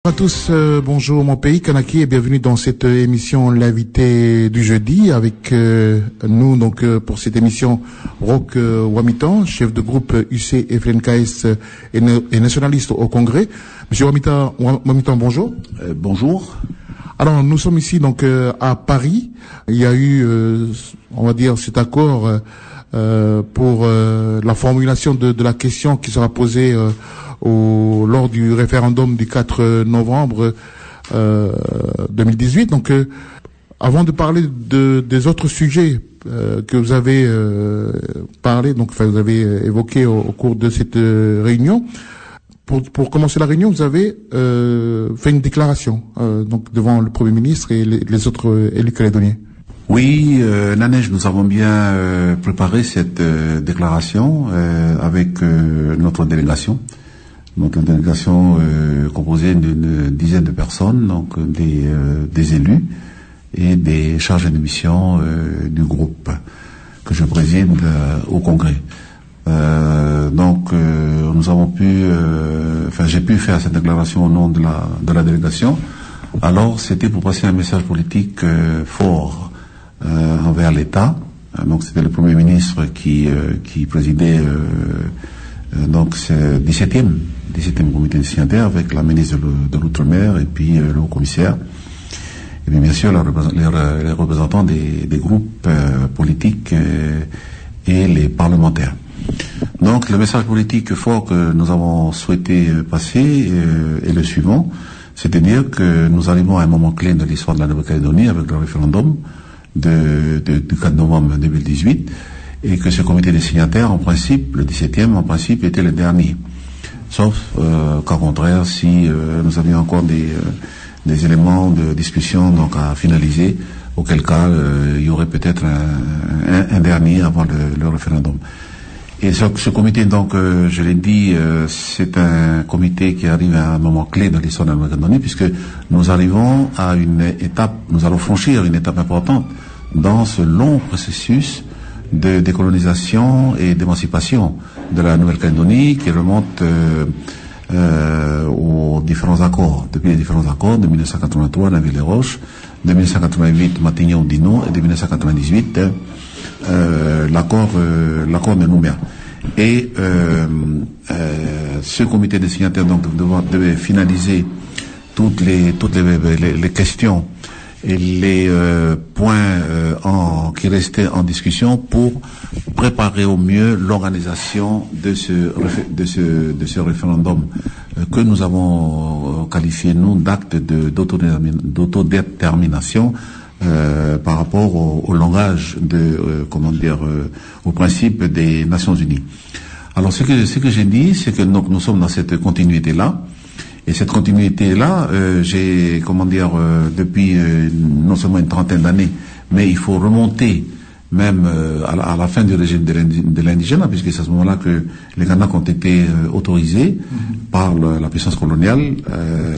À tous, bonjour mon pays, Kanaki, et bienvenue dans cette émission L'invité du jeudi avec nous donc pour cette émission Roch Wamitan, chef de groupe UC FLNKS et nationaliste au Congrès. Monsieur Wamitan, bonjour. Bonjour. Alors nous sommes ici donc à Paris. Il y a eu, on va dire, cet accord pour la formulation de la question qui sera posée lors du référendum du 4 novembre 2018. Donc, avant de parler des autres sujets que vous avez parlé, donc vous avez évoqué au cours de cette réunion, pour commencer la réunion, vous avez fait une déclaration donc devant le Premier ministre et les autres élus calédoniens. Oui, Nanej, nous avons bien préparé cette déclaration avec notre délégation. Donc une délégation composée d'une dizaine de personnes, donc des élus et des chargés de mission du groupe que je préside au Congrès. Donc nous avons pu, j'ai pu faire cette déclaration au nom de la délégation. Alors c'était pour passer un message politique fort envers l'État. Donc c'était le Premier ministre qui présidait donc c'est 17e comité de signataires avec la ministre de l'Outre-mer et puis le haut-commissaire. Et puis bien sûr les représentants des groupes politiques et les parlementaires. Donc le message politique fort que nous avons souhaité passer est le suivant, c'est-à-dire que nous arrivons à un moment clé de l'histoire de la Nouvelle-Calédonie avec le référendum du 4 novembre 2018 et que ce comité des signataires, en principe, le 17e, en principe, était le dernier. Sauf qu'au contraire, si nous avions encore des éléments de discussion donc à finaliser, auquel cas il y aurait peut-être un dernier avant le référendum. Et ce comité, donc, je l'ai dit, c'est un comité qui arrive à un moment clé dans l'histoire de la Nouvelle-Calédonie, puisque nous arrivons à une étape, nous allons franchir une étape importante dans ce long processus de décolonisation et d'émancipation de la Nouvelle-Calédonie qui remonte aux différents accords, depuis les différents accords de 1983, Naville-les-Roches, de 1988, Matignon-Dino et de 1998, l'accord de Nouméa. Et ce comité de signataires donc devait finaliser toutes les questions et les points qui restaient en discussion pour préparer au mieux l'organisation de ce référendum que nous avons qualifié nous d'acte d'autodétermination par rapport au langage au principe des Nations Unies. Alors ce que j'ai dit, c'est que nous sommes dans cette continuité là. Et cette continuité-là, j'ai, depuis non seulement une trentaine d'années, mais il faut remonter même à la fin du régime de l'indigène, puisque c'est à ce moment-là que les Kanaks ont été autorisés par la puissance coloniale,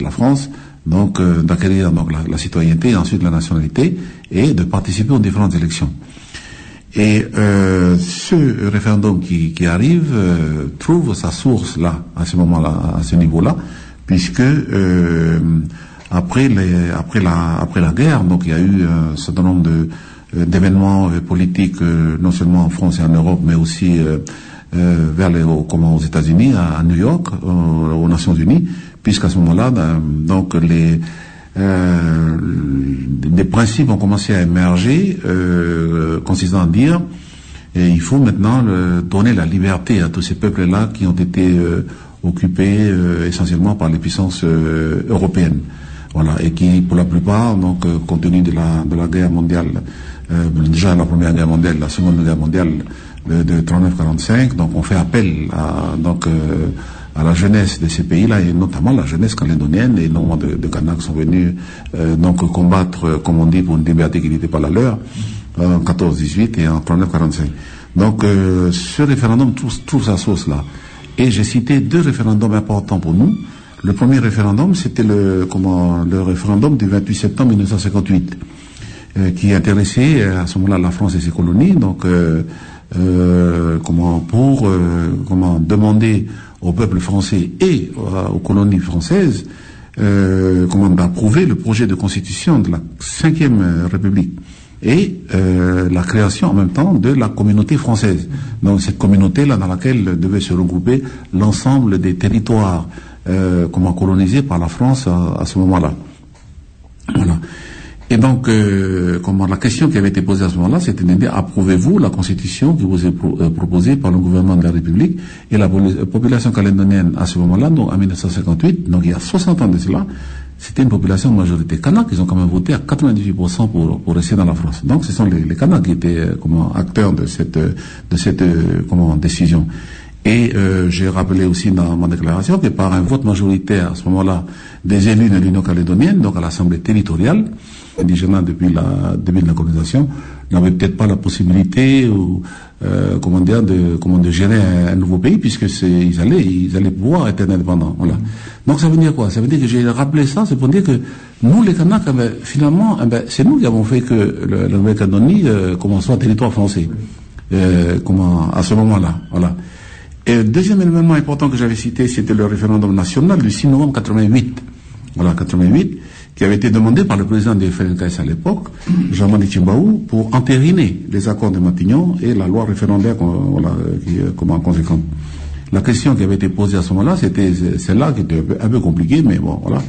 la France, donc d'acquérir la citoyenneté, et ensuite la nationalité, et de participer aux différentes élections. Et ce référendum qui arrive trouve sa source là, à ce moment-là, à ce niveau-là, puisque après la guerre, donc il y a eu un certain nombre d'événements politiques, non seulement en France et en Europe, mais aussi aux États-Unis, à New York, aux Nations Unies, puisqu'à ce moment-là, donc des principes ont commencé à émerger, consistant à dire il faut maintenant donner la liberté à tous ces peuples-là qui ont été occupés essentiellement par les puissances européennes, voilà, et qui pour la plupart, donc compte tenu de la guerre mondiale, déjà la première guerre mondiale, la seconde guerre mondiale de 39-45, donc on fait appel à la jeunesse de ces pays-là, et notamment la jeunesse calédonienne, et nombre de Kanaks sont venus combattre, comme on dit, pour une liberté qui n'était pas la leur, en 14-18 et en 39-45. Donc ce référendum trouve sa source là. Et j'ai cité deux référendums importants pour nous. Le premier référendum, c'était le référendum du 28 septembre 1958, qui intéressait à ce moment-là la France et ses colonies, donc demander au peuple français et aux colonies françaises d'approuver le projet de constitution de la 5e République et la création en même temps de la communauté française. Donc cette communauté-là dans laquelle devait se regrouper l'ensemble des territoires colonisés par la France à ce moment-là. Voilà. Et donc, la question qui avait été posée à ce moment-là, c'était de dire, approuvez-vous la constitution qui vous est proposée par le gouvernement de la République? Et la population calédonienne à ce moment-là, donc en 1958, donc il y a 60 ans de cela, c'était une population de majorité kanak. Ils ont quand même voté à 98% pour rester dans la France. Donc ce sont les Kanaks qui étaient acteurs de cette décision. Et j'ai rappelé aussi dans ma déclaration que par un vote majoritaire à ce moment-là des élus de l'Union calédonienne, donc à l'Assemblée territoriale, indigènes depuis le début de la colonisation, n'avaient peut-être pas la possibilité de gérer un nouveau pays, puisque ils allaient pouvoir être indépendants. Voilà. Donc ça veut dire quoi? Ça veut dire que j'ai rappelé ça, c'est pour dire que nous les Kanaks, finalement, c'est nous qui avons fait que la Nouvelle-Calédonie soit territoire français. À ce moment-là. Voilà. Et le deuxième élément important que j'avais cité, c'était le référendum national du 6 novembre 88. Voilà, 88, qui avait été demandé par le président de FNKS à l'époque, Jean-Marie Tchimbaou, pour entériner les accords de Matignon et la loi référendaire conséquente. La question qui avait été posée à ce moment-là, c'était celle-là qui était un peu compliquée, mais bon, voilà.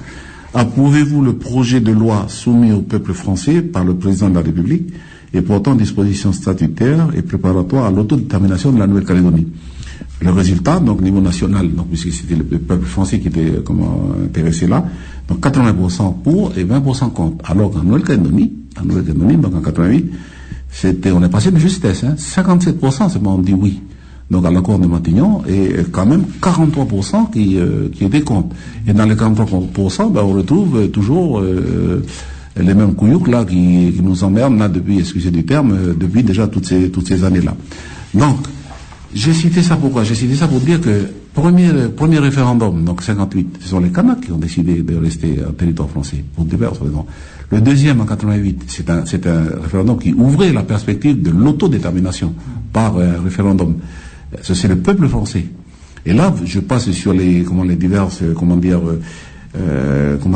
Approuvez-vous le projet de loi soumis au peuple français par le président de la République et portant dispositions statutaires et préparatoires à l'autodétermination de la Nouvelle-Calédonie? Le résultat, donc niveau national, donc puisque c'était le peuple français qui était intéressé là, donc 80% pour et 20% contre. Alors qu'en Nouvelle-Calédonie, donc en 88, on est passé de justesse, 57% seulement ont dit oui. Donc à l'accord de Matignon, et quand même 43% qui étaient contre. Et dans les 43%, on retrouve toujours les mêmes couillouks là qui nous emmerdent là depuis, excusez du terme, depuis déjà toutes ces années-là. Donc, j'ai cité ça pourquoi? J'ai cité ça pour dire que premier référendum, donc 58, ce sont les Kanaks qui ont décidé de rester en territoire français, pour diverses raisons. Le deuxième en 88, c'est un référendum qui ouvrait la perspective de l'autodétermination par un référendum. C'est le peuple français. Et là, je passe sur les diverses,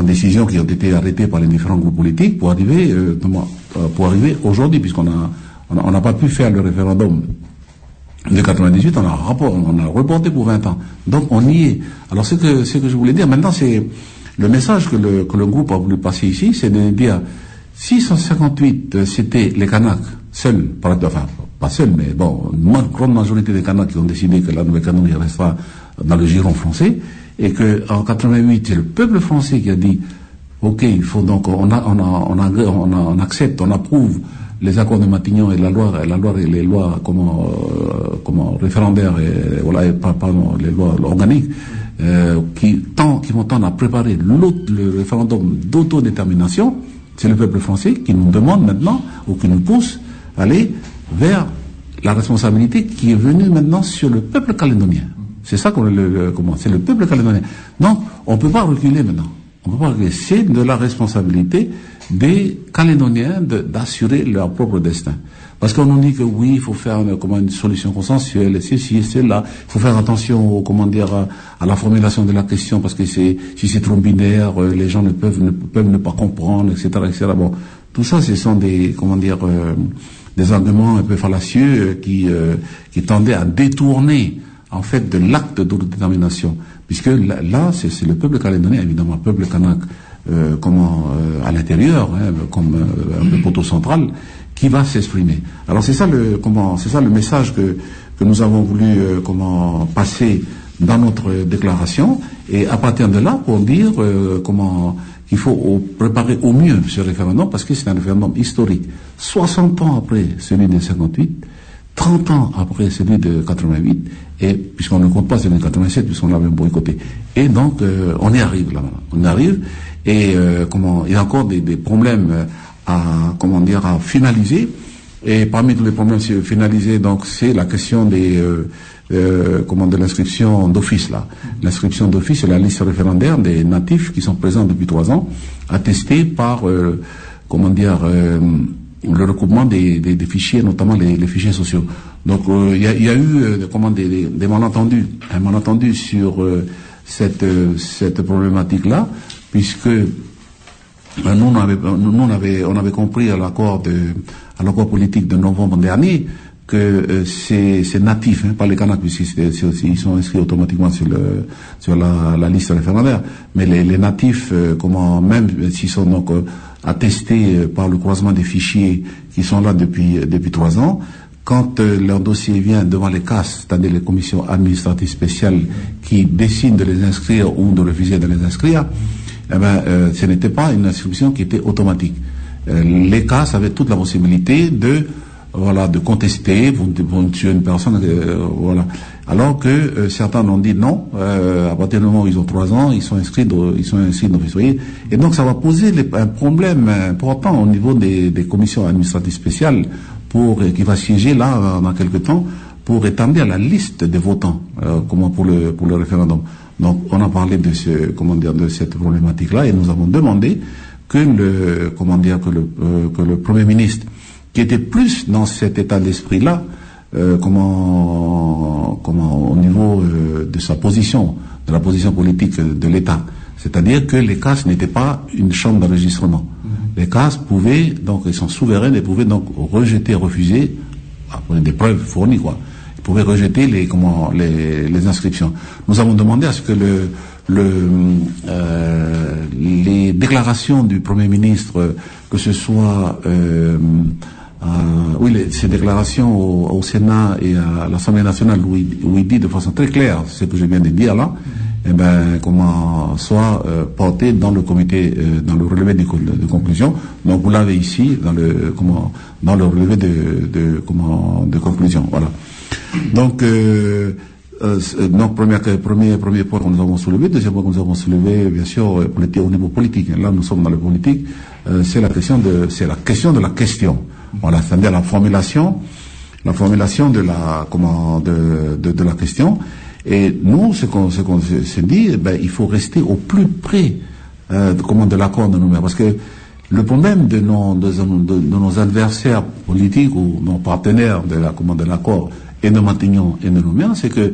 décisions qui ont été arrêtées par les différents groupes politiques pour arriver aujourd'hui, puisqu'on n'a pas pu faire le référendum de 98, on a reporté pour 20 ans. Donc on y est. Alors ce que je voulais dire maintenant, c'est le message que le groupe a voulu passer ici, c'est de dire 658, c'était les Kanaks seuls, pas seuls, mais bon, une grande majorité des Kanaks qui ont décidé que la Nouvelle-Calédonie restera dans le giron français, et que en 88, c'est le peuple français qui a dit ok, il faut donc on accepte, on approuve les accords de Matignon et les lois référendaires et les lois organiques qui vont tendre à préparer le référendum d'autodétermination. C'est le peuple français qui nous demande maintenant, ou qui nous pousse à aller vers la responsabilité qui est venue maintenant sur le peuple calédonien. C'est ça c'est le peuple calédonien. Donc on ne peut pas reculer maintenant. C'est de la responsabilité des Calédoniens d'assurer leur propre destin. Parce qu'on nous dit que oui, il faut faire une solution consensuelle, c'est là, il faut faire attention à la formulation de la question, parce que si c'est trop binaire, les gens peuvent ne pas comprendre, etc., etc. Bon, tout ça, ce sont des arguments un peu fallacieux qui tendaient à détourner en fait de l'acte d'autodétermination, puisque là c'est le peuple calédonien, évidemment, le peuple kanak, à l'intérieur, comme un peu poteau central, qui va s'exprimer. Alors c'est ça le message que nous avons voulu passer dans notre déclaration, et à partir de là pour dire qu'il faut préparer au mieux ce référendum, parce que c'est un référendum historique. 60 ans après celui de 58, 30 ans après celui de 88, et puisqu'on ne compte pas celui de 87, puisqu'on l'avait boycotté. Et donc, on y arrive là. On y arrive, et il y a encore des problèmes à finaliser. Et parmi tous les problèmes finalisés, donc, c'est la question de l'inscription d'office là. L'inscription d'office, c'est la liste référendaire des natifs qui sont présents depuis 3 ans, attestés par, le recoupement des fichiers, notamment les fichiers sociaux. Donc il y a eu des malentendus, un malentendu sur cette problématique-là, puisque on avait compris à l'accord politique de novembre dernier que c'est natif, pas les Kanaks, puisqu'ils sont inscrits automatiquement sur la liste référendaire, mais les natifs, même s'ils sont donc attestés par le croisement des fichiers qui sont là depuis 3 ans, quand leur dossier vient devant les CAS, c'est-à-dire les commissions administratives spéciales qui décident de les inscrire ou de refuser de les inscrire, ce n'était pas une inscription qui était automatique. Les CAS avaient toute la possibilité de contester, vont tuer une personne, voilà. Alors que certains ont dit non, à partir du moment où ils ont 3 ans, ils sont inscrits d'office. Et donc ça va poser un problème important au niveau des commissions administratives spéciales qui va siéger là dans quelques temps pour établir la liste des votants, pour le référendum. Donc on a parlé de cette problématique-là et nous avons demandé que le Premier ministre, qui était plus dans cet état d'esprit-là, au niveau de sa position, de la position politique de l'État. C'est-à-dire que les CAS n'étaient pas une chambre d'enregistrement. Les CAS pouvaient, donc, ils sont souveraines et pouvaient donc rejeter, refuser, après des preuves fournies, quoi. Ils pouvaient rejeter les inscriptions. Nous avons demandé à ce que les déclarations du Premier ministre, que ce soit ces déclarations au Sénat et à l'Assemblée nationale où il dit de façon très claire ce que je viens de dire là, soit porté dans le comité, dans le relevé de conclusion. Donc vous l'avez ici dans le relevé de conclusion. Voilà. Donc premier point que nous avons soulevé. Deuxième point que nous avons soulevé, bien sûr, au niveau politique. Là, nous sommes dans le politique. C'est la question de la question. Voilà, c'est-à-dire la formulation de la question. Et nous, ce qu'on s'est dit, il faut rester au plus près, de l'accord de Nouméa. Parce que le problème de nos adversaires politiques ou nos partenaires de l'accord et de Matignon et de Nouméa, c'est que,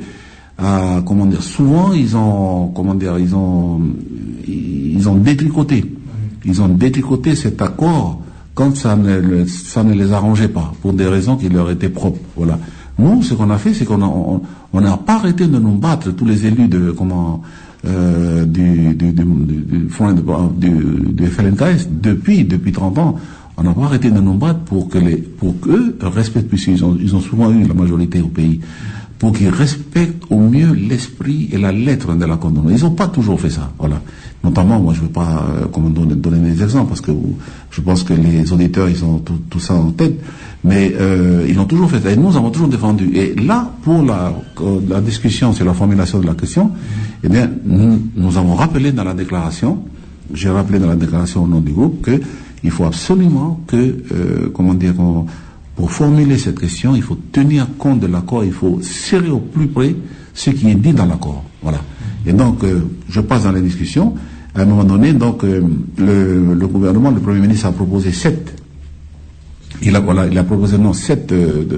souvent ils ont détricoté. Ils ont détricoté cet accord quand ça ne les arrangeait pas, pour des raisons qui leur étaient propres. Voilà. Nous, ce qu'on a fait, c'est qu'on n'a pas arrêté de nous battre, tous les élus du FLNKS, depuis 30 ans. On n'a pas arrêté de nous battre pour qu'eux respectent, puisqu'ils ont souvent eu la majorité au pays, pour qu'ils respectent au mieux l'esprit et la lettre de l'accord de Nouméa. Ils n'ont pas toujours fait ça, voilà. Notamment, moi je ne veux pas donner des exemples, parce que je pense que les auditeurs, ils ont tout ça en tête, mais ils l'ont toujours fait ça, et nous avons toujours défendu. Et là, pour la discussion sur la formulation de la question, eh bien, nous avons rappelé dans la déclaration, j'ai rappelé dans la déclaration au nom du groupe, qu'il faut absolument pour formuler cette question, il faut tenir compte de l'accord, il faut serrer au plus près ce qui est dit dans l'accord. Voilà. Et donc, je passe dans les discussions. À un moment donné, donc, le gouvernement, le Premier ministre a proposé 7. Il a proposé 7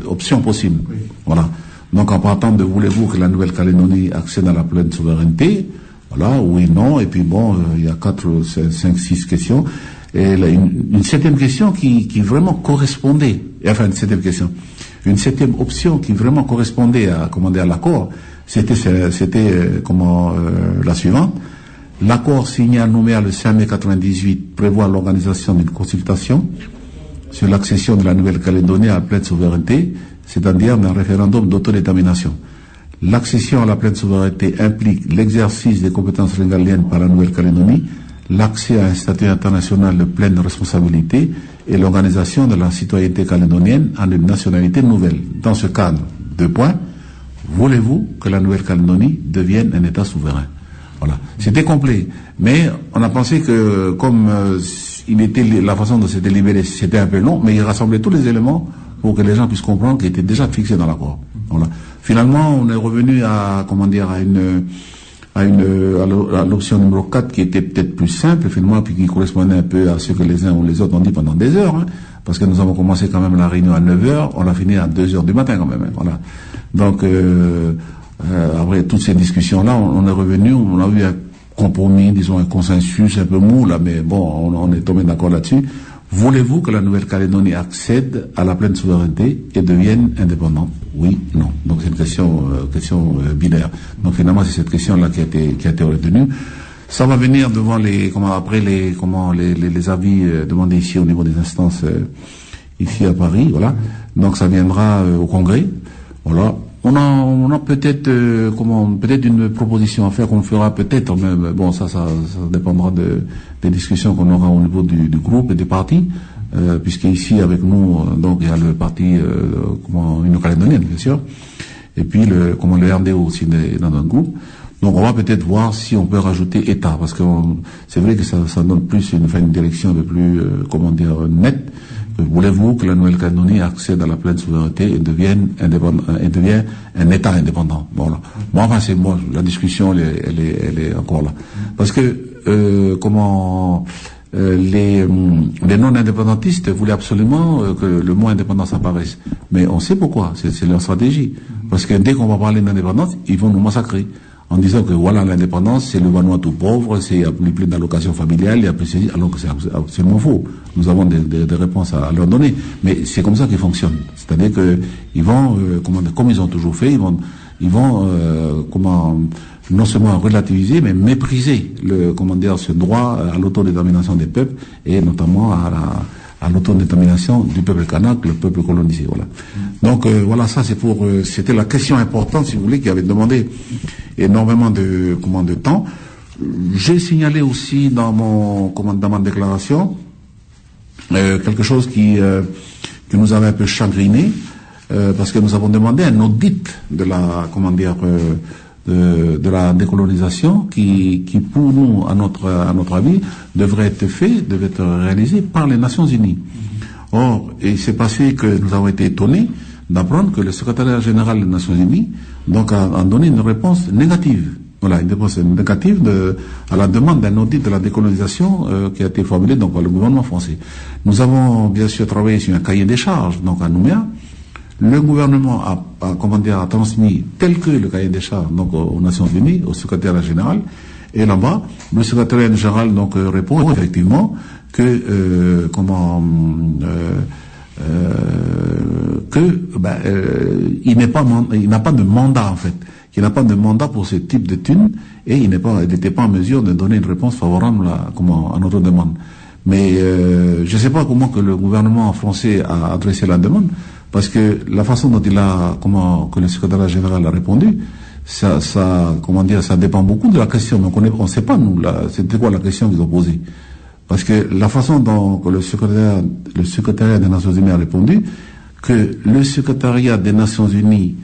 options possibles. Oui. Voilà. Donc, en partant de voulez-vous que la Nouvelle-Calédonie accède à la pleine souveraineté? Voilà, oui, non. Et puis bon, il y a 4, 5, 6 questions. Et là, une 7e question qui vraiment correspondait. Enfin, une 7e option qui vraiment correspondait à l'accord. C'était la suivante. L'accord signé à Nouméa le 5 mai 98 prévoit l'organisation d'une consultation sur l'accession de la Nouvelle-Calédonie à la pleine souveraineté, c'est-à-dire d'un référendum d'autodétermination. L'accession à la pleine souveraineté implique l'exercice des compétences régaliennes par la Nouvelle-Calédonie, l'accès à un statut international de pleine responsabilité et l'organisation de la citoyenneté calédonienne en une nationalité nouvelle. Dans ce cadre, 2 points. Voulez-vous que la Nouvelle-Calédonie devienne un État souverain? Voilà. C'était complet. Mais on a pensé que, comme la façon dont c'était libéré, c'était un peu long, mais il rassemblait tous les éléments pour que les gens puissent comprendre qu'il était déjà fixé dans l'accord. Voilà. Finalement, on est revenu à l'option numéro 4 qui était peut-être plus simple, finalement, puis qui correspondait un peu à ce que les uns ou les autres ont dit pendant des heures, hein, parce que nous avons commencé quand même la réunion à 9h, on l'a fini à 2h du matin quand même, hein, voilà. Donc, après toutes ces discussions-là, on est revenu, on a eu compromis, disons un consensus un peu mou là, mais bon, on est tombé d'accord là-dessus. Voulez-vous que la Nouvelle-Calédonie accède à la pleine souveraineté et devienne indépendante? Oui, non. Donc c'est une question binaire. Donc finalement c'est cette question-là qui a été retenue. Ça va venir devant les avis demandés ici au niveau des instances ici à Paris, voilà. Donc ça viendra au Congrès, voilà. On a peut-être peut-être une proposition à faire qu'on fera peut-être, mais bon ça dépendra des discussions qu'on aura au niveau du groupe et des partis, puisque ici avec nous donc il y a le parti Union calédonienne bien sûr, et puis le RDO aussi dans notre groupe. Donc on va peut-être voir si on peut rajouter État, parce que c'est vrai que ça donne plus une direction un peu plus nette. Voulez-vous que la Nouvelle-Calédonie accède à la pleine souveraineté et devienne un État indépendant? Voilà. Bon, enfin c'est moi, la discussion elle est encore là, parce que les non-indépendantistes voulaient absolument que le mot indépendance apparaisse, mais on sait pourquoi. C'est leur stratégie, parce que dès qu'on va parler d'indépendance, ils vont nous massacrer en disant que voilà, l'indépendance, c'est le Vanuatu pauvre, c'est il n'y a plus d'allocations familiales, il y a plus ceci, alors que c'est absolument faux. Nous avons des réponses à leur donner, mais c'est comme ça qu'ils fonctionnent. C'est-à-dire que ils vont, comme ils ont toujours fait, ils vont non seulement relativiser, mais mépriser ce droit à l'autodétermination des peuples, et notamment à l'autodétermination du peuple kanak, le peuple colonisé. Voilà. Donc voilà, ça c'était la question importante, si vous voulez, qui avait demandé énormément de temps. J'ai signalé aussi dans ma déclaration quelque chose qui nous avait un peu chagriné, parce que nous avons demandé un audit de la de la décolonisation qui pour nous, à notre avis, devrait être réalisé par les Nations Unies. Or, il s'est passé que nous avons été étonnés d'apprendre que le secrétariat général des Nations Unies donc a donné une réponse négative. Voilà, une réponse négative à la demande d'un audit de la décolonisation qui a été formulée donc par le gouvernement français. Nous avons bien sûr travaillé sur un cahier des charges donc à Nouméa. Le gouvernement a transmis tel que le cahier des charges donc aux Nations Unies, au secrétariat général, et là-bas, le secrétariat général donc répond effectivement que il n'a pas de mandat en fait, qu'il n'a pas de mandat pour ce type de thunes, et il n'était pas en mesure de donner une réponse favorable à notre demande. Mais je ne sais pas comment que le gouvernement français a adressé la demande, parce que la façon dont que le secrétariat général a répondu, ça dépend beaucoup de la question. Donc on ne sait pas nous, c'était quoi la question qu'ils ont posée. Parce que la façon dont le secrétariat des Nations Unies a répondu, que le secrétariat des Nations Unies,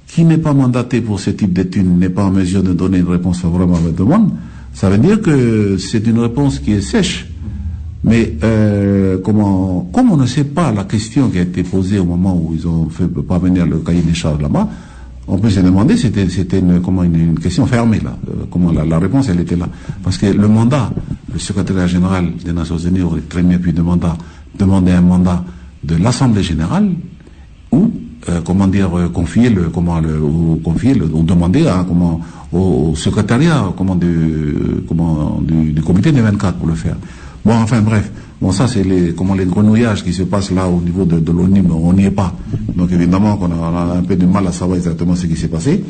qui n'est pas mandaté pour ce type d'études, n'est pas en mesure de donner une réponse favorable à votre demande, ça veut dire que c'est une réponse qui est sèche. Mais comme on ne sait pas la question qui a été posée au moment où ils ont fait parvenir le cahier des charges là-bas, on peut se demander, c'était une question fermée là. Comment la réponse elle était là, parce que le mandat, le secrétariat général des Nations Unies aurait très bien pu demander un mandat de l'Assemblée générale, ou confier ou demander au secrétariat du comité des 24 pour le faire. Bon, enfin bref, ça c'est les grenouillages qui se passent là au niveau de l'ONU, mais on n'y est pas. Donc évidemment qu'on a un peu de mal à savoir exactement ce qui s'est passé,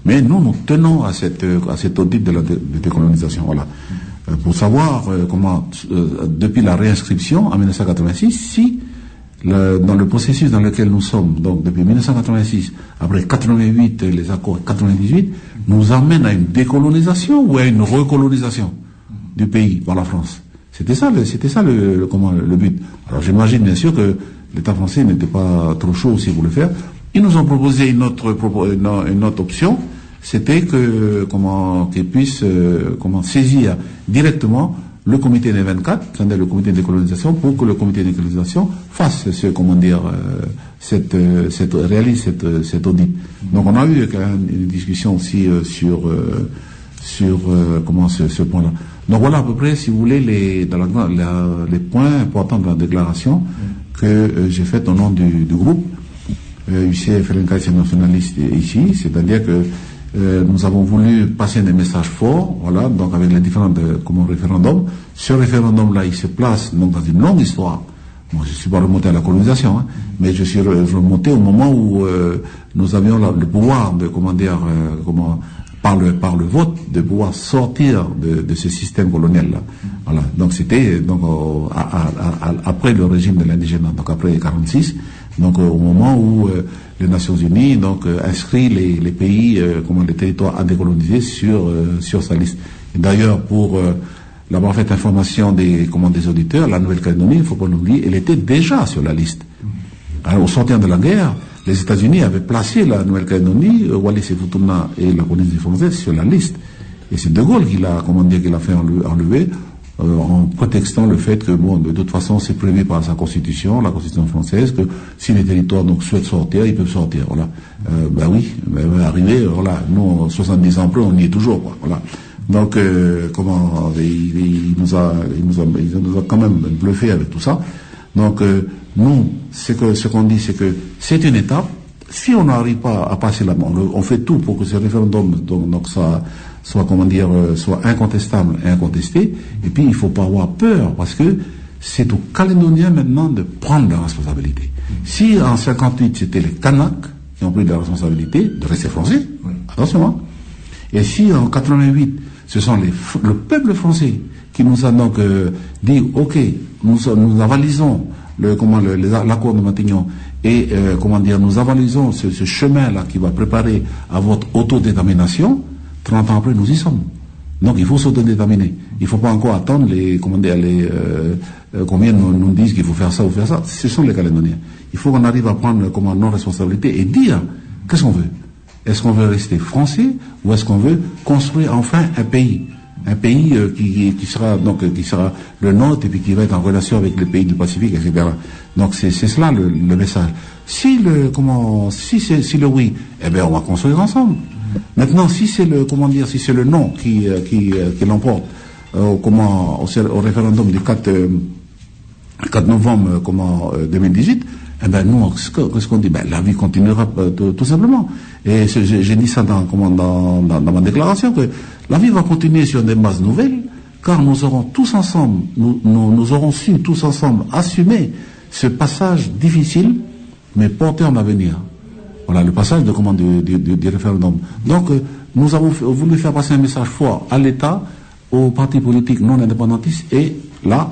mais nous tenons à cet audit de la décolonisation, voilà, pour savoir depuis la réinscription en 1986, si dans le processus dans lequel nous sommes, donc depuis 1986, après 88, les accords 98, nous amène à une décolonisation ou à une recolonisation du pays par la France. C'était ça le but. Alors j'imagine bien sûr que l'État français n'était pas trop chaud aussi pour le faire. Ils nous ont proposé une autre option, c'était qu'ils puissent saisir directement le comité des 24, c'est-à-dire le comité de décolonisation, pour que le comité de décolonisation fasse réalise cet audit. Donc on a eu une discussion aussi sur ce point-là. Donc voilà à peu près, si vous voulez, les points importants de la déclaration que j'ai faite au nom du groupe UCF LNK nationaliste ici, c'est-à-dire que nous avons voulu passer des messages forts, voilà, donc avec les différents référendums. Ce référendum-là, il se place donc dans une longue histoire. Moi, je ne suis pas remonté à la colonisation, hein, mais je suis remonté au moment où nous avions le pouvoir de, par le vote, de pouvoir sortir de ce système colonial-là. Voilà. Donc c'était après le régime de l'indigénat, donc après 1946, donc au moment où les Nations Unies inscrit les pays, les territoires à décoloniser sur sa liste. Et d'ailleurs, pour la parfaite information des auditeurs, la Nouvelle-Calédonie, il ne faut pas l'oublier, elle était déjà sur la liste. Alors, au sortir de la guerre, les États-Unis avaient placé la Nouvelle-Calédonie, Wallis et Futuna et la Polynésie française sur la liste. Et c'est De Gaulle qui l'a fait enlever, en prétextant le fait que, de toute façon, c'est prévu par sa constitution, la constitution française, que si les territoires souhaitent sortir, ils peuvent sortir. Voilà. Arrivé, voilà, nous, 70 ans après, on y est toujours, quoi. Voilà. Donc, il nous a quand même bluffé avec tout ça. Donc, nous, ce qu'on dit, c'est que c'est une étape. Si on n'arrive pas à passer là, on fait tout pour que ce référendum, soit incontestable et incontesté. Et puis, il ne faut pas avoir peur, parce que c'est aux Calédoniens maintenant de prendre la responsabilité. Si en 58 c'était les Kanaks qui ont pris la responsabilité de rester français, attention, hein. Et si en 88 ce sont le peuple français qui nous a donc dit, ok, nous avalisons l'accord de Matignon et nous avalisons ce chemin-là qui va préparer à votre autodétermination. 30 ans après, nous y sommes. Donc il faut s'autodéterminer. Il ne faut pas encore attendre combien nous disent qu'il faut faire ça ou faire ça. Ce sont les Calédoniens. Il faut qu'on arrive à prendre nos responsabilités et dire qu'est-ce qu'on veut. Est-ce qu'on veut rester français ou est-ce qu'on veut construire enfin un pays qui sera le nôtre et puis qui va être en relation avec les pays du Pacifique, etc. Donc c'est cela le message. Si le oui, eh bien on va construire ensemble. Maintenant, si c'est le non qui l'emporte au référendum du 4 novembre 2018, eh ben nous, qu'est-ce qu'on dit? Ben la vie continuera tout simplement. Et j'ai dit ça dans ma déclaration, que la vie va continuer sur des bases nouvelles, car nous aurons tous ensemble, nous aurons su tous ensemble assumer ce passage difficile, mais porteur d'avenir. Voilà, le passage du référendum. Donc, nous avons voulu faire passer un message fort à l'État, aux partis politiques non indépendantistes, et là,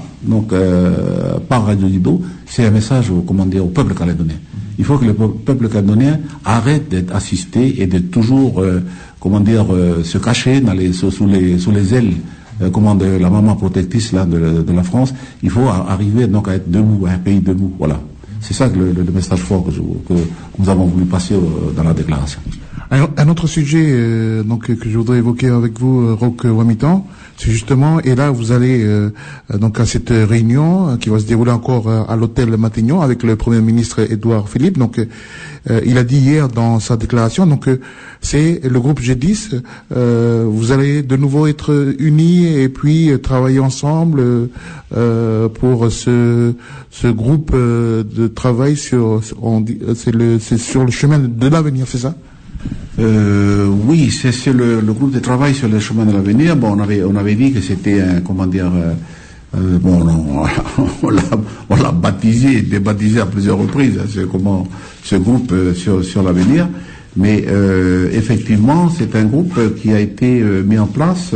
par Radio Lido, c'est un message au peuple calédonien. Il faut que le peuple calédonien arrête d'être assisté et de toujours, se cacher sous les ailes, de la maman protectrice là de la France. Il faut arriver donc à être debout, à un pays debout. Voilà. C'est ça le message fort que nous avons voulu passer dans la déclaration. Un autre sujet que je voudrais évoquer avec vous, Roch Wamitan, c'est justement, et là vous allez à cette réunion qui va se dérouler encore à l'hôtel Matignon avec le Premier ministre Édouard Philippe. Donc il a dit hier dans sa déclaration, c'est le groupe G10, vous allez de nouveau être unis et puis travailler ensemble pour ce groupe de travail c'est sur le chemin de l'avenir, c'est ça? Oui, c'est le groupe de travail sur le chemin de l'avenir. Bon, on avait dit que c'était on l'a baptisé, débaptisé à plusieurs reprises, ce groupe sur l'avenir. Mais effectivement, c'est un groupe qui a été mis en place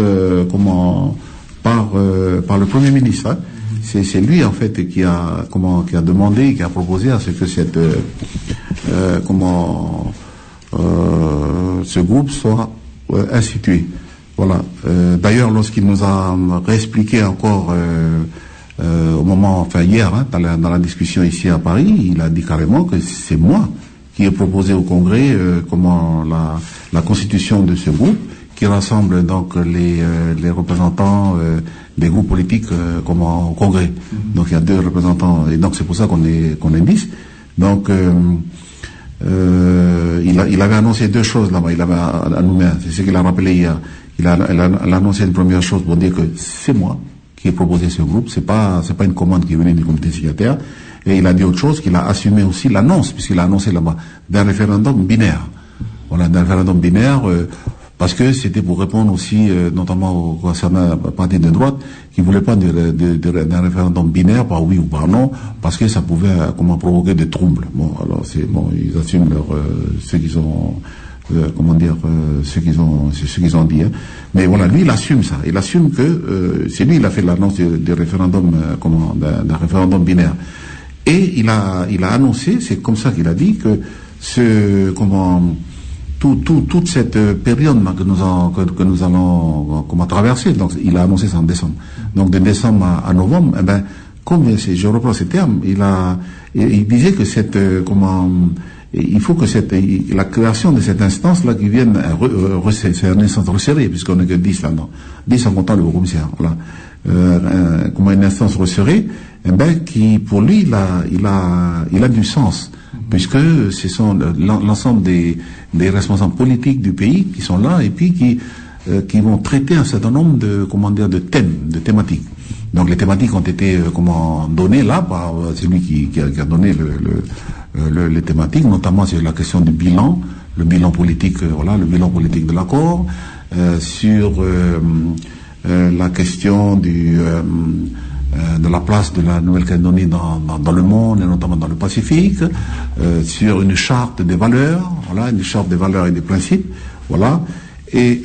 par le Premier ministre. Hein. C'est lui en fait qui a demandé, qui a proposé à ce que ce groupe soit institué. Voilà. D'ailleurs, lorsqu'il nous a réexpliqué encore hier, dans la discussion ici à Paris, il a dit carrément que c'est moi qui ai proposé au Congrès la constitution de ce groupe qui rassemble donc les représentants des groupes politiques au Congrès. Donc il y a 2 représentants et donc c'est pour ça qu'on est 10. Donc il avait annoncé 2 choses là-bas. Il avait à nous-mêmes, c'est ce qu'il a rappelé hier. Il a annoncé une première chose pour dire que c'est moi qui ai proposé ce groupe. C'est pas une commande qui venait du comité signataire. Et il a dit autre chose, qu'il a assumé aussi l'annonce, puisqu'il a annoncé là-bas, d'un référendum binaire. Voilà, d'un référendum binaire parce que c'était pour répondre aussi, notamment concernant la partie de droite, qui voulait pas d'un référendum binaire par oui ou par non, parce que ça pouvait provoquer des troubles. Bon, alors ils assument ce qu'ils ont, ce qu'ils ont dit. Hein. Mais voilà, lui, il assume ça. Il assume que c'est lui, il a fait l'annonce du référendum, d'un référendum binaire. Et il a annoncé, c'est comme ça qu'il a dit que toute cette période que nous allons traverser, donc il a annoncé ça en décembre. Donc de décembre à novembre, comme je reprends ces termes, il disait que il faut que la création de cette instance-là qui vienne, c'est une instance resserrée, puisqu'on n'est que 10 là-dedans. 10 en comptant le haut commissaire, voilà. Une instance resserrée, qui, pour lui, il a du sens, puisque ce sont l'ensemble des responsables politiques du pays qui sont là, et puis qui vont traiter un certain nombre de thèmes, de thématiques. Donc les thématiques ont été, données là par celui qui a donné les thématiques, notamment sur la question du bilan, le bilan politique, le bilan politique de l'accord, sur la question de la place de la Nouvelle-Calédonie dans le monde et notamment dans le Pacifique, sur une charte des valeurs, une charte des valeurs et des principes, voilà. Et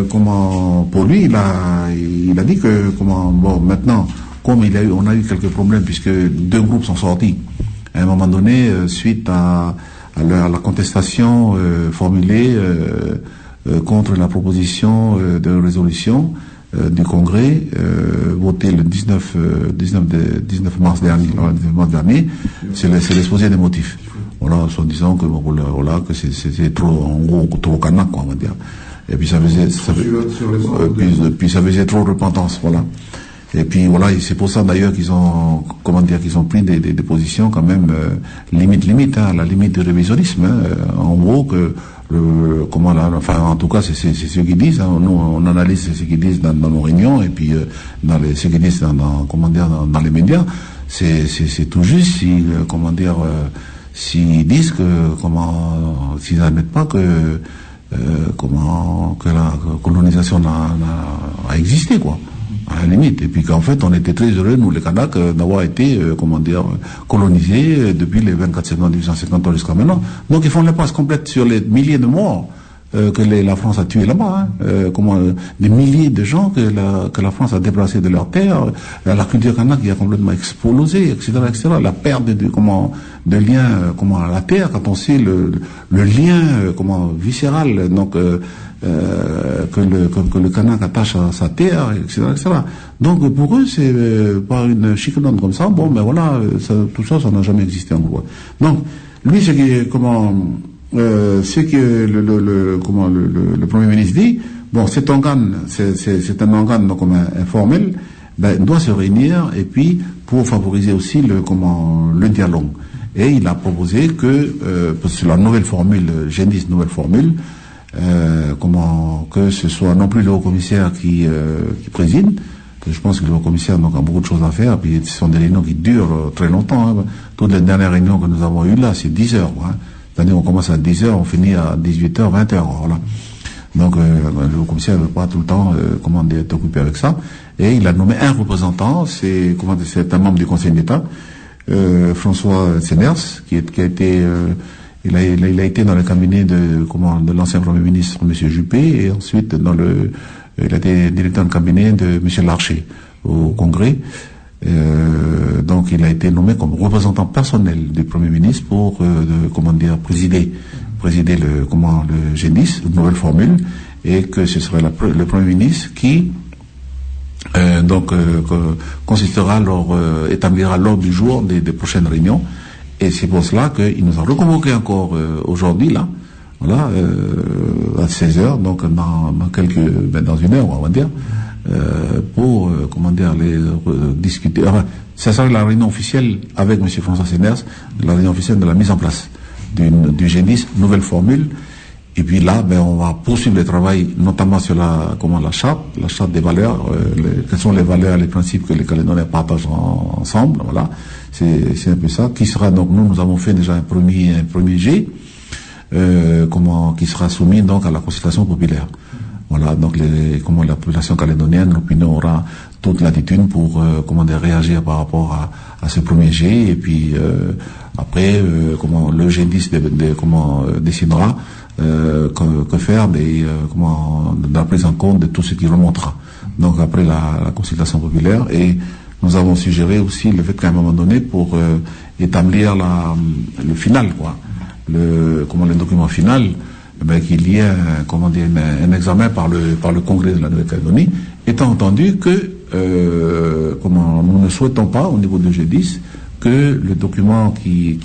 pour lui, il a dit que maintenant, comme on a eu quelques problèmes puisque 2 groupes sont sortis à un moment donné suite à la contestation formulée contre la proposition de résolution du Congrès votée le 19 mars dernier, c'est l'exposé des motifs. Voilà, en disant que que c'est trop, en gros, trop canaque, on va dire. Et puis ça faisait trop repentance, voilà. Et puis voilà, c'est pour ça d'ailleurs qu'ils ont pris des positions quand même limite, à la limite du révisionnisme. En gros que en tout cas c'est ce qu'ils disent. Hein. Nous on analyse ce qu'ils disent dans nos réunions et puis ce qu'ils disent dans les médias. C'est tout juste s'ils disent que s'ils n'admettent pas que la colonisation a existé, quoi, à la limite. Et puis qu'en fait, on était très heureux, nous, les Kanaks, d'avoir été, colonisés depuis les 24 septembre 1850 jusqu'à maintenant. Donc, ils font l'impasse complète sur les milliers de morts que la France a tués là-bas, des milliers de gens que la France a déplacés de leur terre, la culture kanak qui a complètement explosé, etc., etc., la perte de lien, à la terre, quand on sait le lien, viscéral, donc, que le kanak attache à sa terre, etc., etc. Donc, pour eux, c'est par une chicanade comme ça, tout ça n'a jamais existé en gros. Donc, lui, c'est que le Premier ministre dit, cet organe, c'est un organe informel, doit se réunir et puis pour favoriser aussi le dialogue. Et il a proposé que sur la nouvelle formule, Gendis nouvelle formule, que ce soit non plus le haut-commissaire qui préside, que je pense que le haut-commissaire a beaucoup de choses à faire, puis ce sont des réunions qui durent très longtemps. Hein. Toutes les dernières réunions que nous avons eues là, c'est 10 heures. Hein. C'est-à-dire on commence à 10h, on finit à 18h, 20h. Voilà. Donc le commissaire ne veut pas tout le temps être occupé avec ça. Et il a nommé un représentant, c'est un membre du Conseil d'État, François Senners, qui a été il a été dans le cabinet de l'ancien Premier ministre M. Juppé, et ensuite il a été directeur de cabinet de M. Larcher au Congrès. Donc il a été nommé comme représentant personnel du Premier ministre pour présider le Gendis, une nouvelle formule, et que ce serait le Premier ministre qui établira l'ordre du jour des prochaines réunions. Et c'est pour cela qu'il nous a reconvoqué encore aujourd'hui là, voilà, à 16h, donc dans une heure on va dire. Pour discuter. Enfin, ça sera la réunion officielle avec M. François Senners, la réunion officielle de la mise en place du Gendis, nouvelle formule. Et puis là, on va poursuivre le travail, notamment sur la charte des valeurs, quelles sont les valeurs, les principes que les Calédoniens partagent ensemble. Voilà, c'est un peu ça. Qui sera donc nous avons fait déjà un premier jet, qui sera soumis donc à la consultation populaire. Voilà, donc la population calédonienne, l'opinion aura toute l'attitude pour réagir par rapport à ce premier jet, et puis après le G10 décidera que faire de la prise en compte de tout ce qui remontera. Donc après la consultation populaire, et nous avons suggéré aussi le fait qu'à un moment donné, pour établir le final, le document final, qu'il y ait un examen par le Congrès de la Nouvelle-Calédonie, étant entendu que nous ne souhaitons pas au niveau du G10 que le document qui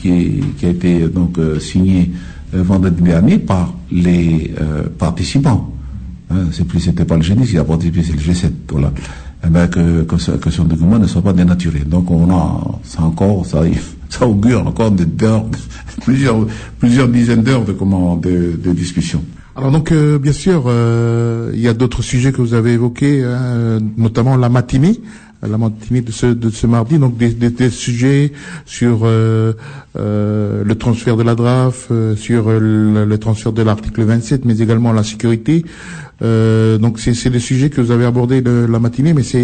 a été signé vendredi dernier par les participants, c'était pas le G10 qui a participé, c'est le G7, voilà, que son document ne soit pas dénaturé. Donc ça augure encore plusieurs dizaines d'heures de discussion. Alors donc bien sûr, il y a d'autres sujets que vous avez évoqués, notamment la matinée de ce mardi, donc des sujets sur le transfert de la DRAF, sur le transfert de l'article 27, mais également la sécurité. Donc c'est des sujets que vous avez abordés la matinée, mais ça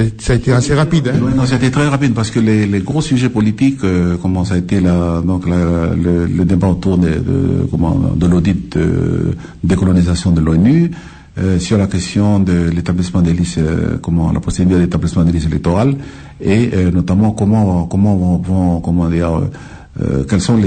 a été assez rapide. Oui, non, ça a été très rapide parce que les gros sujets politiques, ça a été le débat autour de l'audit de décolonisation de l'ONU, sur la question de l'établissement des listes, la procédure d'établissement des listes électorales, et notamment quels sont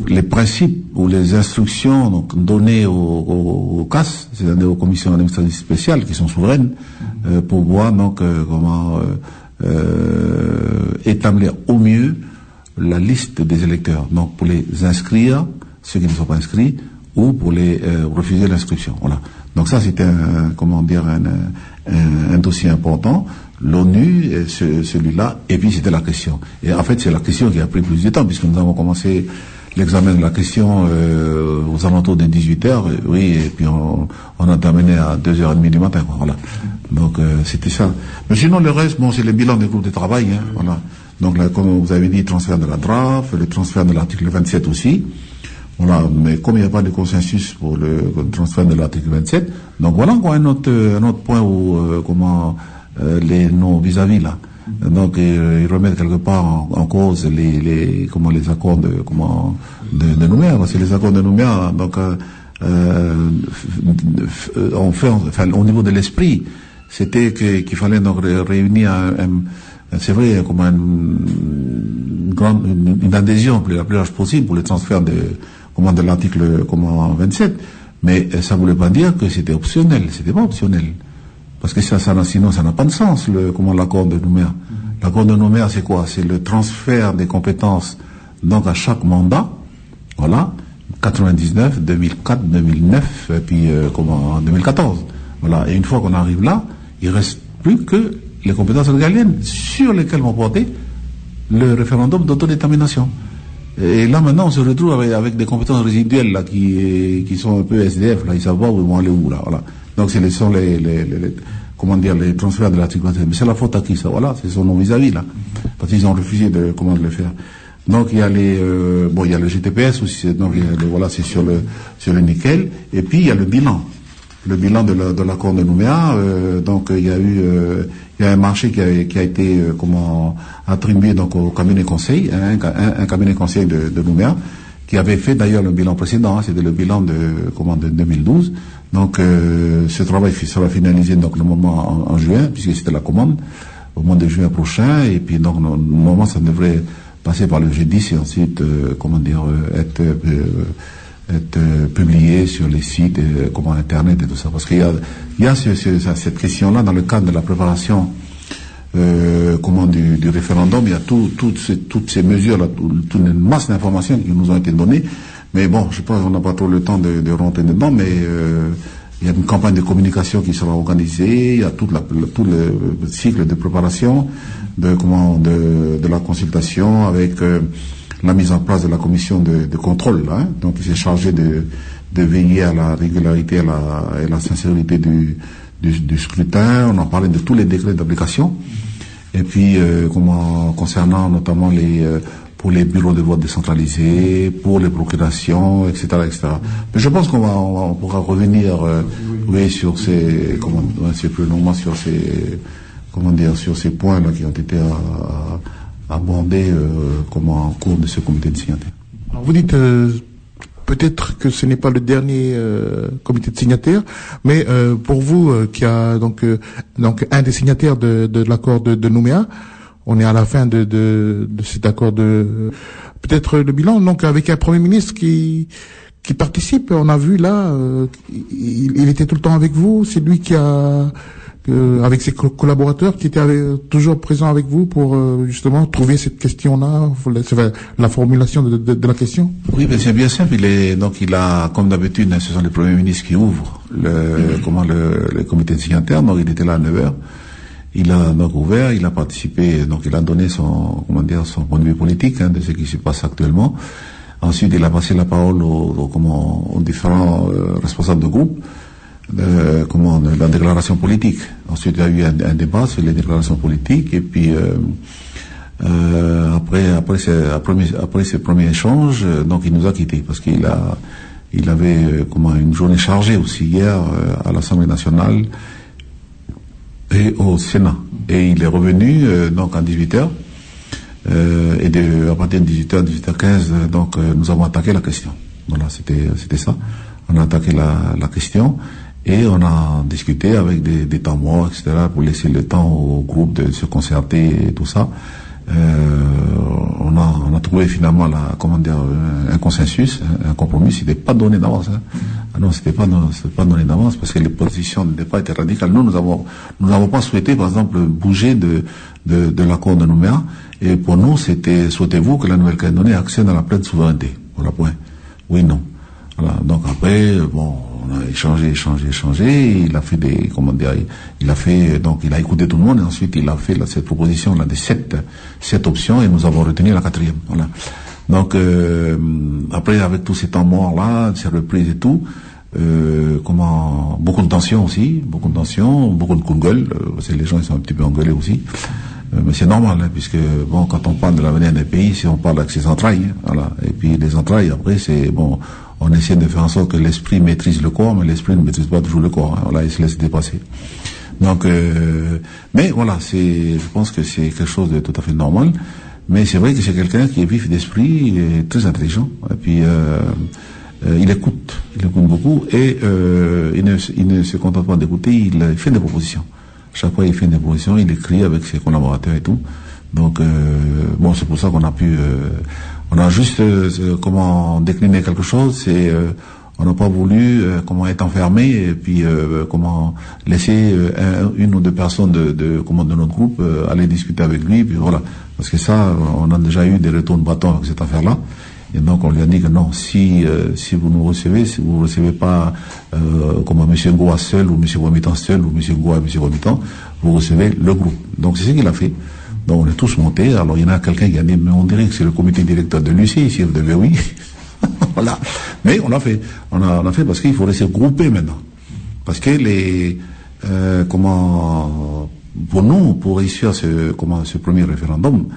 les principes ou les instructions données aux CAS, c'est-à-dire aux commissions administratives spéciales qui sont souveraines, pour voir comment établir au mieux la liste des électeurs, donc pour les inscrire, ceux qui ne sont pas inscrits, ou pour les refuser l'inscription. Voilà. Donc ça c'était un dossier important. L'ONU, celui-là, et puis c'était la question. Et en fait, c'est la question qui a pris plus de temps, puisque nous avons commencé l'examen de la question aux alentours de 18h, et puis on a terminé à 2h30 du matin, voilà. Donc c'était ça. Mais sinon, le reste, c'est le bilan des groupes de travail, voilà. Donc là, comme vous avez dit, transfert de la DRAF, le transfert de l'article 27 aussi. Voilà, mais comme il n'y a pas de consensus pour le transfert de l'article 27, donc voilà encore un autre point où nos vis-à-vis là. Donc ils remettent quelque part en cause les accords de Nouméa, parce que les accords de Nouméa, donc on fait, au niveau de l'esprit, c'était qu'il fallait donc réunir c'est vrai, une adhésion la plus large possible pour le transfert de l'article 27, mais ça voulait pas dire que c'était optionnel. C'était pas optionnel, parce que sinon ça n'a pas de sens l'accord de Nouméa. L'accord de Nouméa, c'est quoi? C'est le transfert des compétences donc à chaque mandat, voilà, 99, 2004, 2009 et puis 2014, voilà. Et une fois qu'on arrive là, il reste plus que les compétences régaliennes sur lesquelles vont porter le référendum d'autodétermination. Et là maintenant on se retrouve avec des compétences résiduelles là qui sont un peu SDF, là ils savent pas où ils vont aller où là, voilà. Donc ce sont les transferts de l'article 27. Mais c'est la faute à qui ça? Voilà, c'est son vis-à-vis là, parce qu'ils ont refusé de le faire. Donc il y a il y a le GTPS aussi, donc voilà, c'est sur le nickel, et puis il y a le bilan de l'accord de Nouméa. Donc il y a un marché qui a été attribué donc au cabinet conseil, un cabinet conseil de Nouméa, qui avait fait d'ailleurs le bilan précédent, c'était le bilan de 2012. Donc ce travail sera finalisé donc normalement en juin, puisque c'était la commande au mois de juin prochain, et puis donc normalement ça devrait passer par le G10 et ensuite être publié sur les sites internet et tout ça, parce qu'il y a cette question-là dans le cadre de la préparation du référendum. Il y a toutes ces mesures là, toute une masse d'informations qui nous ont été données, mais bon, je pense qu'on n'a pas trop le temps de rentrer dedans, mais il y a une campagne de communication qui sera organisée, il y a tout le cycle de préparation de la consultation, avec la mise en place de la commission de contrôle, donc qui s'est chargée de veiller à la régularité et la sincérité du scrutin. On en parlait de tous les décrets d'application, et puis concernant notamment pour les bureaux de vote décentralisés, pour les procurations, etc., etc. Mais je pense on pourra revenir, oui, sur ces, c'est plus longuement sur ces, sur ces points-là qui ont été abordés, en cours de ce comité de signataires. Alors vous dites, peut-être que ce n'est pas le dernier comité de signataires, mais pour vous, qui a donc un des signataires de l'accord de Nouméa, on est à la fin de cet accord peut-être le bilan, donc avec un Premier ministre qui participe. On a vu là, il était tout le temps avec vous. C'est lui qui a avec ses collaborateurs qui étaient toujours présents avec vous pour justement trouver cette question-là, la formulation de la question. Oui, mais c'est bien simple. Il a, comme d'habitude, ce sont les premiers ministres qui ouvrent le comité de signataires. Donc il était là à 9h. Il a donc ouvert, il a participé, donc il a donné son point de vue politique de ce qui se passe actuellement. Ensuite, il a passé la parole aux différents responsables de groupe. La déclaration politique. Ensuite, il y a eu un débat sur les déclarations politiques, et puis après ces premiers échanges, donc il nous a quittés parce qu'il avait une journée chargée aussi hier à l'Assemblée nationale et au Sénat, et il est revenu donc à 18h, et à partir de 18h donc nous avons attaqué la question. Voilà, c'était ça. On a attaqué la question. Et on a discuté avec des temps morts, etc., pour laisser le temps au groupe de se concerter et tout ça. On a trouvé finalement un consensus, un compromis. C'était pas donné d'avance. Ah non, c'était pas donné d'avance parce que les positions n'étaient pas été radicales. Nous n'avons pas souhaité, par exemple, bouger de l'accord de Nouméa. Et pour nous, c'était, souhaitez-vous que la Nouvelle-Calédonie accède à la pleine souveraineté? Voilà, point. Oui, non. Voilà. Donc après, on a échangé. Il a fait il a écouté tout le monde, et ensuite il a fait cette proposition-là de 7 options, et nous avons retenu la 4e. Voilà. Donc, après, avec tous ces temps morts-là, ces reprises et tout, beaucoup de tensions aussi, beaucoup de coups de gueule, parce que les gens, ils sont un petit peu engueulés aussi. Mais c'est normal, puisque, quand on parle de l'avenir des pays, si on parle avec ses entrailles, voilà. Et puis, les entrailles, après, on essaie de faire en sorte que l'esprit maîtrise le corps, mais l'esprit ne maîtrise pas toujours le corps. Voilà, il se laisse dépasser. Donc, mais voilà, je pense que c'est quelque chose de tout à fait normal. Mais c'est vrai que c'est quelqu'un qui est vif d'esprit, et très intelligent. Et puis, il écoute beaucoup, et il ne se contente pas d'écouter, il fait des propositions. Chaque fois, il fait des propositions, il écrit avec ses collaborateurs et tout. Donc, c'est pour ça qu'on a pu... on a juste décliner quelque chose, on n'a pas voulu être enfermé, et puis laisser une ou deux personnes de notre groupe aller discuter avec lui, puis voilà. Parce que ça, on a déjà eu des retours de bâton avec cette affaire-là. Et donc on lui a dit que non, si vous nous recevez, si vous ne recevez pas M. Ngoa seul, ou M. Wamitan seul, ou M. Ngoa et M. Wamitan, vous recevez le groupe. Donc c'est ce qu'il a fait. Donc on est tous montés. Alors il y en a quelqu'un qui a dit, mais on dirait que c'est le comité directeur de l'UCI, si vous devez, oui. Voilà. Mais on l'a fait. On a fait parce qu'il faut rester groupé maintenant. Parce que pour nous, pour réussir ce premier référendum,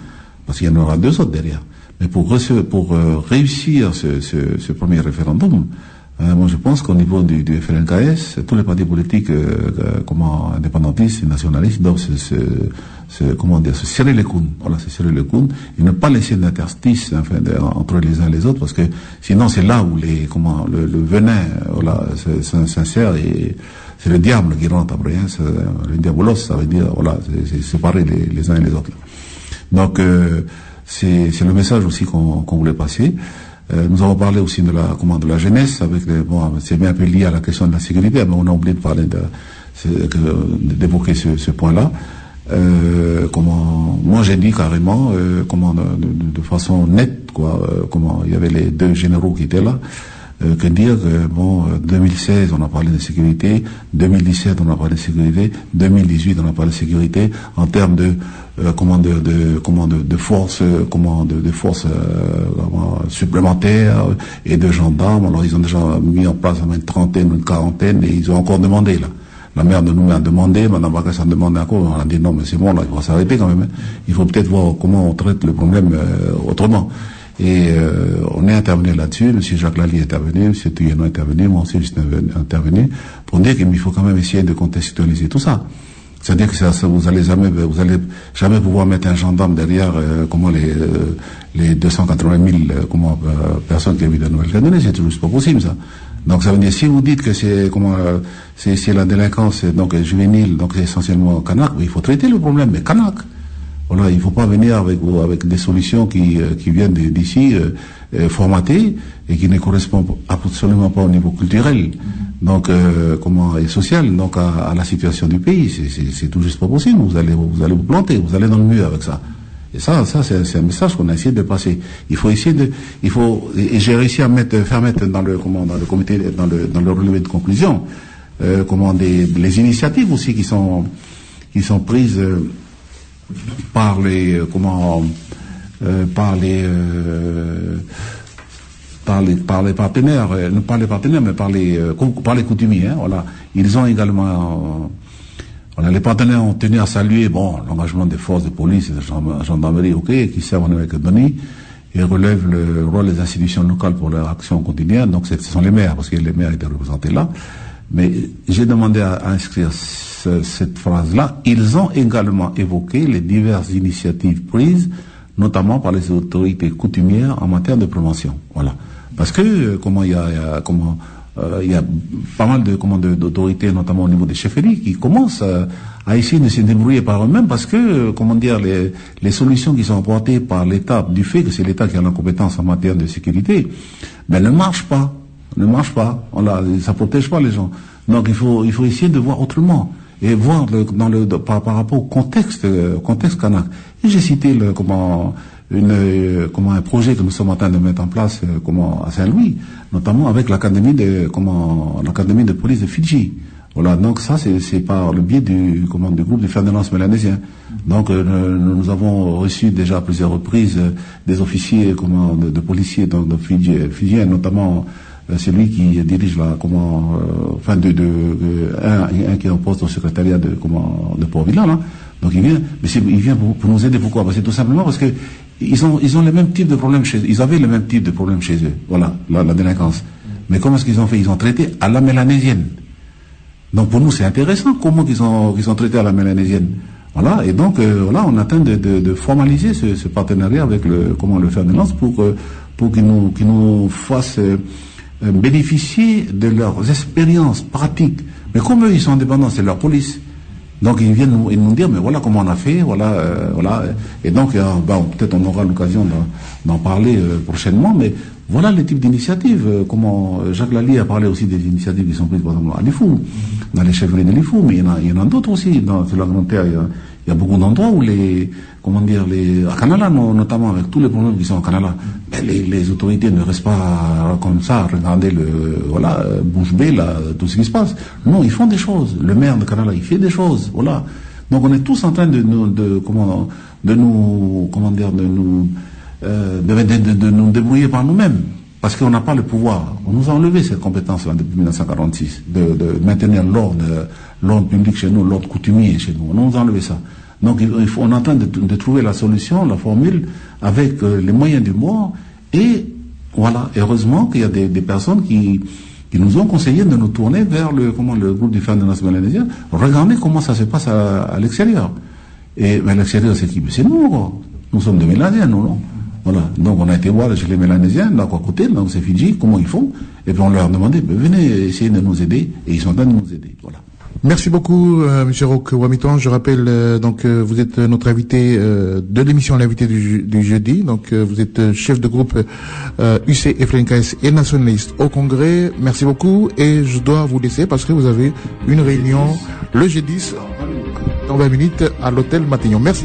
parce qu'il y en aura 2 autres derrière, mais pour réussir ce premier référendum, moi je pense qu'au niveau du FLNKS, tous les partis politiques indépendantistes et nationalistes doivent se serrer les coudes. Voilà, se serrer les coudes et ne pas laisser d'interstice entre les uns et les autres, parce que sinon c'est là où le venin s'insère, et c'est le diable qui rentre après. Le diabolos, ça veut dire c'est séparer les uns et les autres. Donc c'est le message aussi qu'on voulait passer. Nous avons parlé aussi de la jeunesse, c'est bien un peu lié à la question de la sécurité, mais on a oublié de parler d'évoquer ce point-là. Moi j'ai dit carrément, de façon nette, il y avait les 2 généraux qui étaient là, que dire que 2016 on a parlé de sécurité, 2017 on a parlé de sécurité, 2018 on a parlé de sécurité en termes de forces supplémentaires et de gendarmes. Alors ils ont déjà mis en place une trentaine, une quarantaine, et ils ont encore demandé là. La maire de Nouméa a demandé, Mme Bakassa a demandé encore, on a dit non, mais c'est bon, là, il faut s'arrêter quand même. Il faut peut-être voir comment on traite le problème autrement. Et on est intervenu là-dessus, M. Jacques Lally est intervenu, M. Tuyeno est intervenu, moi aussi je suis intervenu, pour dire qu'il faut quand même essayer de contextualiser tout ça. C'est-à-dire que vous allez jamais pouvoir mettre un gendarme derrière les 280 000 personnes qui habitent en Nouvelle-Calédonie, c'est juste pas possible ça. Donc ça veut dire si vous dites que c'est la délinquance donc juvénile, donc c'est essentiellement kanak, il faut traiter le problème, mais kanak. Voilà, il faut pas venir avec des solutions qui viennent d'ici formatées et qui ne correspondent absolument pas au niveau culturel, donc et social, donc à la situation du pays. C'est tout juste pas possible. Vous allez vous planter, vous allez dans le mur avec ça. Et ça c'est un message qu'on a essayé de passer. Et j'ai réussi à faire mettre dans le comité, dans le relevé de conclusion, les initiatives aussi qui sont prises par les partenaires, non pas les partenaires, mais par les coutumiers. Hein, voilà. Ils ont également les partenaires ont tenu à saluer l'engagement des forces de police et de gendarmerie qui servent en Nouvelle-Calédonie et relèvent le rôle des institutions locales pour leur action quotidienne. Donc ce sont les maires, parce que les maires étaient représentés là. Mais j'ai demandé à inscrire cette phrase-là. Ils ont également évoqué les diverses initiatives prises, notamment par les autorités coutumières en matière de prévention. Voilà. Parce que il y a pas mal d'autorités, notamment au niveau des chefferies, qui commencent à essayer de se débrouiller par eux-mêmes parce que, les solutions qui sont apportées par l'État, du fait que c'est l'État qui a la compétence en matière de sécurité, ne marchent pas. Ça protège pas les gens. Donc il faut essayer de voir autrement et voir par rapport au contexte kanak. Et j'ai cité un projet que nous sommes en train de mettre en place à Saint-Louis, notamment avec l'académie de police de Fidji. Voilà, donc ça c'est par le biais du groupe de Ferdinand mélanésien. Donc nous avons reçu déjà à plusieurs reprises des officiers de policiers de Fidjiens, notamment celui qui dirige un qui est en poste au secrétariat de Port-Villa, là. Donc il vient pour nous aider. Pourquoi? C'est tout simplement parce que ils ont le même type de problème ils avaient le même type de problème chez eux. Voilà, la délinquance. Mais comment est-ce qu'ils ont fait? Ils ont traité à la mélanésienne. Donc pour nous c'est intéressant comment qu'ils ont traité à la mélanésienne. Voilà, et donc on attend de formaliser ce partenariat avec le Ferdinand pour qu'ils nous fassent bénéficier de leurs expériences pratiques. Mais comme eux ils sont indépendants, c'est leur police. Donc ils viennent nous dire mais voilà comment on a fait, voilà. Et donc peut-être on aura l'occasion d'en parler prochainement, mais voilà les types d'initiatives. Jacques Lally a parlé aussi des initiatives qui sont prises par exemple à Lifou, dans les chefferies de Lifou, mais il y en a d'autres aussi. Sur la Grande Terre, il y a beaucoup d'endroits où à Canala notamment, avec tous les problèmes qui sont à Canala, les autorités ne restent pas comme ça, regarder bouche bée tout ce qui se passe. Non, ils font des choses. Le maire de Canala, il fait des choses. Voilà. Donc on est tous en train de nous débrouiller par nous-mêmes. Parce qu'on n'a pas le pouvoir. On nous a enlevé cette compétence-là depuis 1946, de maintenir l'ordre public chez nous, l'ordre coutumier chez nous. On nous a enlevé ça. Donc on est en train de trouver la solution, la formule, avec les moyens du bord. Et voilà, heureusement qu'il y a des personnes qui nous ont conseillé de nous tourner vers le groupe du Ferdinand mélanésien. Regardez comment ça se passe à l'extérieur. Et l'extérieur, c'est qui? C'est nous, quoi. Nous sommes des Mélanésiens, nous, non? Voilà. Donc on a été voir chez les Mélanésiens, là, à côté, donc c'est Fidji, comment ils font. Et puis on leur a demandé, venez essayer de nous aider. Et ils sont en train de nous aider. Voilà. Merci beaucoup, M. Roch Wamiton. Je rappelle, vous êtes notre invité de l'émission L'invité du jeudi. Donc, vous êtes chef de groupe UC FLNKS et nationaliste au Congrès. Merci beaucoup. Et je dois vous laisser parce que vous avez une réunion le jeudi dans 20 minutes à l'hôtel Matignon. Merci.